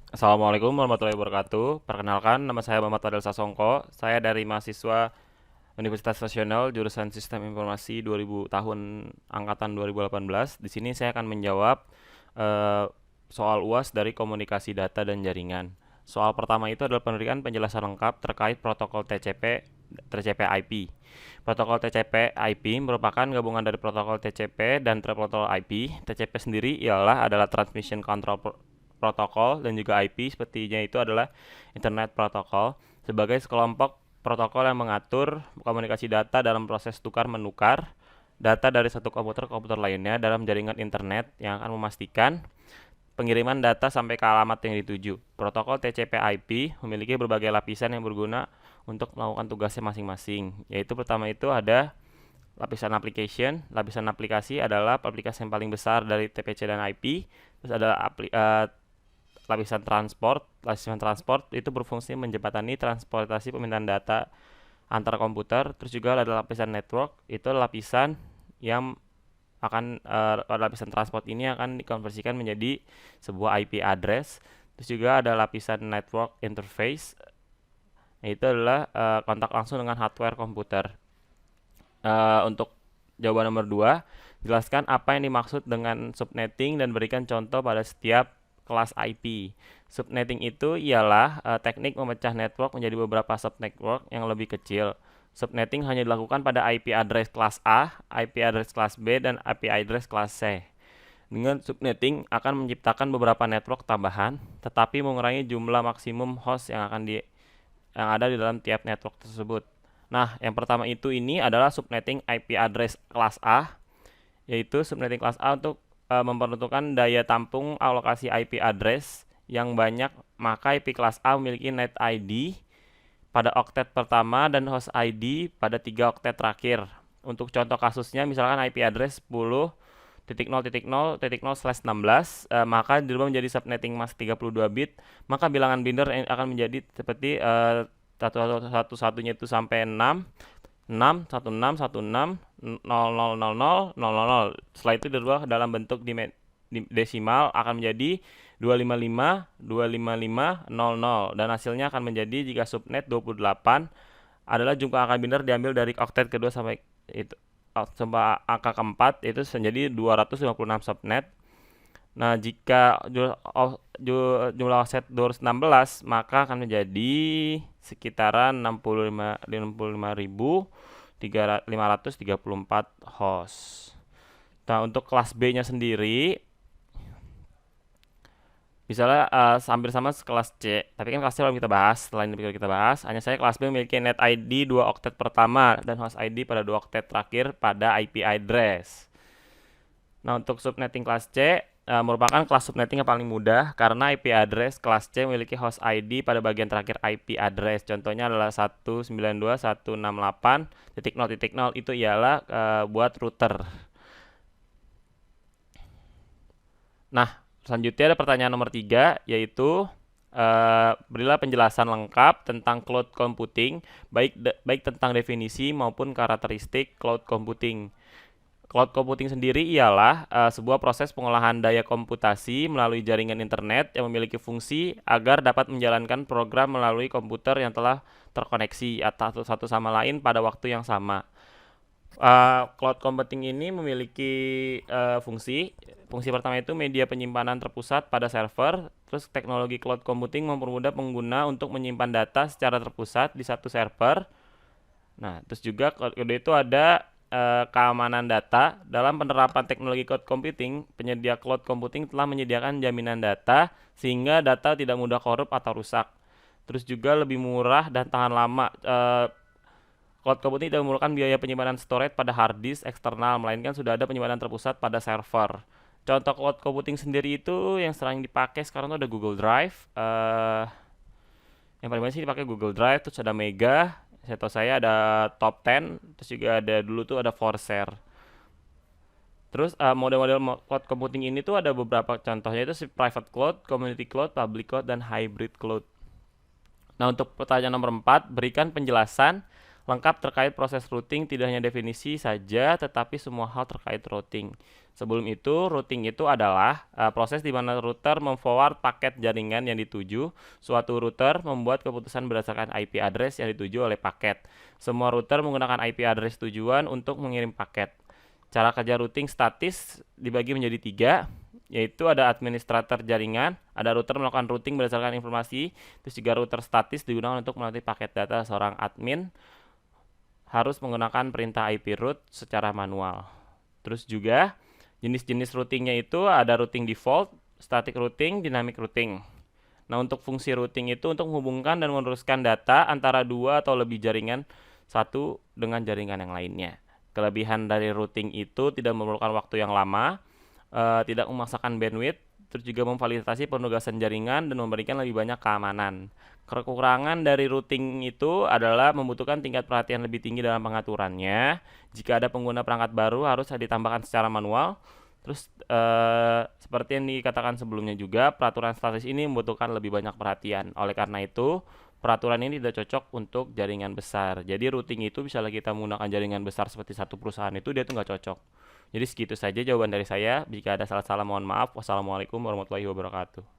Assalamualaikum warahmatullahi wabarakatuh. Perkenalkan, nama saya Muhammad Fadel Sasongko. Saya dari mahasiswa Universitas Nasional jurusan Sistem Informasi 2000 tahun angkatan 2018. Di sini saya akan menjawab eh, soal UAS dari komunikasi data dan jaringan. Soal pertama itu adalah penerikan penjelasan lengkap terkait protokol TCP/IP. Protokol TCP/IP merupakan gabungan dari protokol TCP dan protokol IP. TCP sendiri adalah Transmission Control Protocol, dan juga IP sepertinya itu adalah Internet Protocol sebagai sekelompok protokol yang mengatur komunikasi data dalam proses tukar menukar data dari satu komputer ke komputer lainnya dalam jaringan internet yang akan memastikan pengiriman data sampai ke alamat yang dituju. Protokol TCP/IP memiliki berbagai lapisan yang berguna untuk melakukan tugasnya masing-masing. Yaitu pertama itu ada lapisan application. Lapisan aplikasi adalah aplikasi yang paling besar dari TPC dan IP. Terus ada lapisan transport. Lapisan transport itu berfungsi menjembatani transportasi permintaan data antar komputer. Terus juga ada lapisan network, itu lapisan yang lapisan transport ini akan dikonversikan menjadi sebuah IP address. Terus juga ada lapisan network interface, itu adalah kontak langsung dengan hardware komputer. Untuk jawaban nomor 2, jelaskan apa yang dimaksud dengan subnetting dan berikan contoh pada setiap kelas IP. Subnetting itu ialah teknik memecah network menjadi beberapa subnetwork yang lebih kecil. Subnetting hanya dilakukan pada IP address kelas A, IP address kelas B, dan IP address kelas C. Dengan subnetting akan menciptakan beberapa network tambahan, tetapi mengurangi jumlah maksimum host yang ada di dalam tiap network tersebut. Nah, yang pertama ini adalah subnetting IP address kelas A, yaitu subnetting kelas A untuk memperuntukkan daya tampung alokasi IP address yang banyak, maka IP kelas A memiliki net ID pada oktet pertama dan host ID pada 3 oktet terakhir. Untuk contoh kasusnya, misalkan IP address 10.0.0.0/16, maka dirubah menjadi subnetting mask 32 bit, maka bilangan binder akan menjadi seperti satu-satunya itu sampai 6, 6, 16, 16, 000000. Setelah itu dirubah dalam bentuk desimal akan menjadi 255, 255, 00, dan hasilnya akan menjadi, jika subnet 28 adalah jumlah angka binder diambil dari oktet kedua sampai itu sampai angka keempat, itu menjadi 256 subnet. Nah, jika jumlah offset 216, maka akan menjadi sekitaran 65.534 host. Nah, untuk kelas B-nya sendiri, misalnya hampir sama kelas C, tapi kan kelas C belum kita bahas. Setelah ini kita bahas, hanya saya kelas B memiliki net ID 2 oktet pertama dan host ID pada 2 oktet terakhir pada IP address. Nah, untuk subnetting kelas C merupakan kelas subnetting yang paling mudah karena IP address kelas C memiliki host ID pada bagian terakhir IP address. Contohnya adalah 192.168.0.0, itu ialah buat router. Nah, selanjutnya ada pertanyaan nomor 3, yaitu berilah penjelasan lengkap tentang cloud computing, baik tentang definisi maupun karakteristik cloud computing. Cloud computing sendiri ialah sebuah proses pengolahan daya komputasi melalui jaringan internet yang memiliki fungsi agar dapat menjalankan program melalui komputer yang telah terkoneksi atau satu sama lain pada waktu yang sama. Cloud computing ini memiliki fungsi. Fungsi pertama itu media penyimpanan terpusat pada server. Terus teknologi cloud computing mempermudah pengguna untuk menyimpan data secara terpusat di satu server. Nah, terus juga kedua itu ada keamanan data. Dalam penerapan teknologi cloud computing, penyedia cloud computing telah menyediakan jaminan data sehingga data tidak mudah korup atau rusak. Terus juga lebih murah dan tahan lama. Cloud computing tidak memerlukan biaya penyimpanan storage pada hard disk eksternal, melainkan sudah ada penyimpanan terpusat pada server. Contoh cloud computing sendiri itu yang sering dipakai sekarang itu ada Google Drive. Yang paling banyak sih dipakai Google Drive, terus ada Mega, saya tahu saya ada Top 10, terus juga ada dulu tuh ada Forshare. Terus model-model cloud computing ini tuh ada beberapa contohnya, itu si private cloud, community cloud, public cloud, dan hybrid cloud. Nah, untuk pertanyaan nomor 4, berikan penjelasan lengkap terkait proses routing, tidak hanya definisi saja, tetapi semua hal terkait routing. Sebelum itu, routing itu adalah proses di mana router memforward paket jaringan yang dituju. Suatu router membuat keputusan berdasarkan IP address yang dituju oleh paket. Semua router menggunakan IP address tujuan untuk mengirim paket. Cara kerja routing statis dibagi menjadi 3, yaitu ada administrator jaringan, ada router melakukan routing berdasarkan informasi, terus juga router statis digunakan untuk melatih paket data. Seorang admin harus menggunakan perintah IP route secara manual. Terus juga jenis-jenis routingnya itu ada routing default, static routing, dynamic routing. Nah, untuk fungsi routing itu untuk menghubungkan dan meneruskan data antara dua atau lebih jaringan satu dengan jaringan yang lainnya. Kelebihan dari routing itu tidak memerlukan waktu yang lama, tidak memaksakan bandwidth, terus juga memfasilitasi penugasan jaringan dan memberikan lebih banyak keamanan. Kekurangan dari routing itu adalah membutuhkan tingkat perhatian lebih tinggi dalam pengaturannya. Jika ada pengguna perangkat baru harus ditambahkan secara manual. Terus seperti yang dikatakan sebelumnya juga, peraturan statis ini membutuhkan lebih banyak perhatian. Oleh karena itu, peraturan ini tidak cocok untuk jaringan besar. Jadi routing itu misalnya kita menggunakan jaringan besar seperti satu perusahaan itu dia tuh nggak cocok. Jadi segitu saja jawaban dari saya. Jika ada salah-salah mohon maaf. Wassalamualaikum warahmatullahi wabarakatuh.